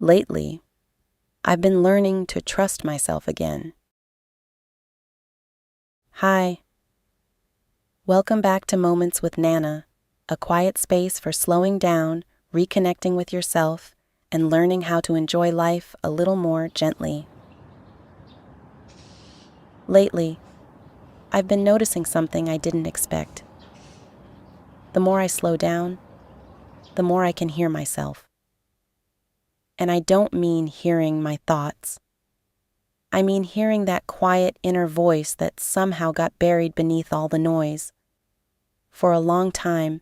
Lately, I've been learning to trust myself again. Hi. Welcome back to Moments with Nanaa, a quiet space for slowing down, reconnecting with yourself, and learning how to enjoy life a little more gently. Lately, I've been noticing something I didn't expect. The more I slow down, the more I can hear myself. And I don't mean hearing my thoughts. I mean hearing that quiet inner voice that somehow got buried beneath all the noise. For a long time,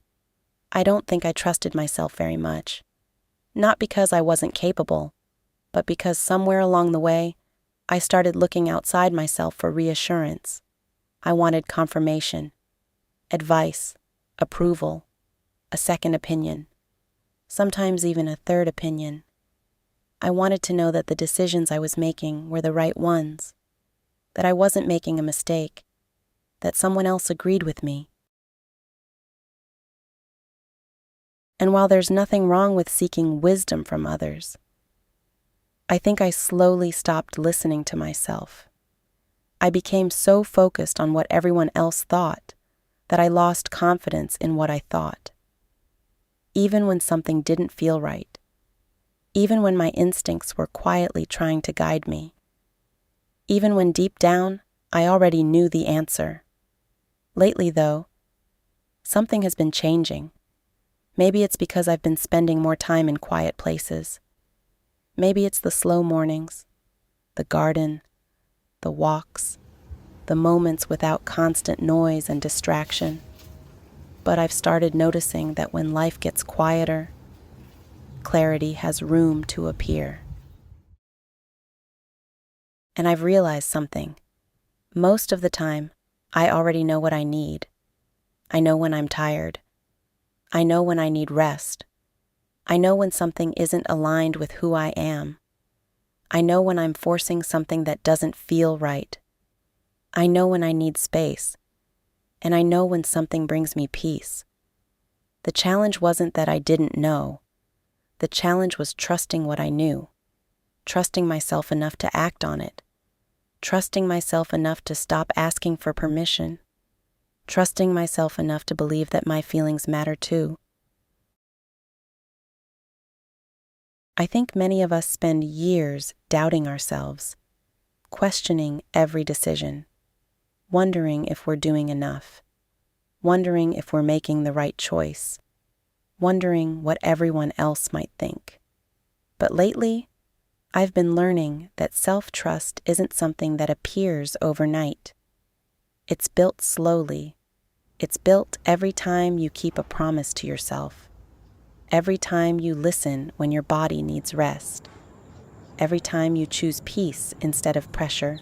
I don't think I trusted myself very much. Not because I wasn't capable, but because somewhere along the way, I started looking outside myself for reassurance. I wanted confirmation, advice, approval, a second opinion, sometimes even a third opinion. I wanted to know that the decisions I was making were the right ones, that I wasn't making a mistake, that someone else agreed with me. And while there's nothing wrong with seeking wisdom from others, I think I slowly stopped listening to myself. I became so focused on what everyone else thought that I lost confidence in what I thought. Even when something didn't feel right, even when my instincts were quietly trying to guide me, even when deep down I already knew the answer. Lately, though, something has been changing. Maybe it's because I've been spending more time in quiet places. Maybe it's the slow mornings, the garden, the walks, the moments without constant noise and distraction. But I've started noticing that when life gets quieter, clarity has room to appear. And I've realized something. Most of the time, I already know what I need. I know when I'm tired. I know when I need rest. I know when something isn't aligned with who I am. I know when I'm forcing something that doesn't feel right. I know when I need space. And I know when something brings me peace. The challenge wasn't that I didn't know. The challenge was trusting what I knew, trusting myself enough to act on it, trusting myself enough to stop asking for permission, trusting myself enough to believe that my feelings matter too. I think many of us spend years doubting ourselves, questioning every decision, wondering if we're doing enough, wondering if we're making the right choice, wondering what everyone else might think. But lately, I've been learning that self-trust isn't something that appears overnight. It's built slowly. It's built every time you keep a promise to yourself, every time you listen when your body needs rest, every time you choose peace instead of pressure,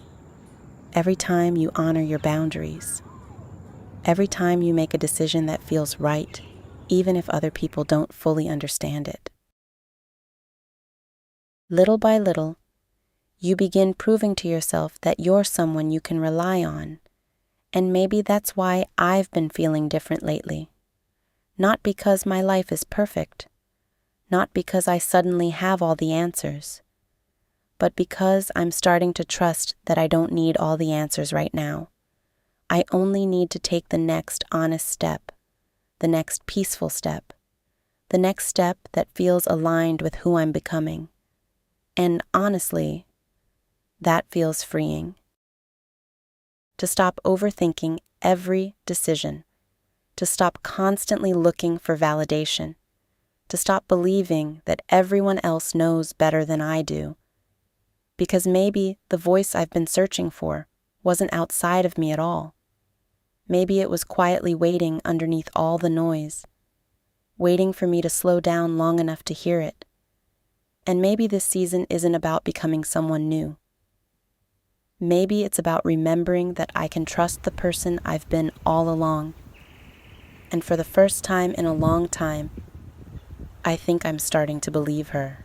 every time you honor your boundaries, every time you make a decision that feels right, even if other people don't fully understand it. Little by little, you begin proving to yourself that you're someone you can rely on, and maybe that's why I've been feeling different lately. Not because my life is perfect, not because I suddenly have all the answers, but because I'm starting to trust that I don't need all the answers right now. I only need to take the next honest step, the next peaceful step, the next step that feels aligned with who I'm becoming. And honestly, that feels freeing. To stop overthinking every decision, to stop constantly looking for validation, to stop believing that everyone else knows better than I do. Because maybe the voice I've been searching for wasn't outside of me at all. Maybe it was quietly waiting underneath all the noise, waiting for me to slow down long enough to hear it. And maybe this season isn't about becoming someone new. Maybe it's about remembering that I can trust the person I've been all along. And for the first time in a long time, I think I'm starting to believe her.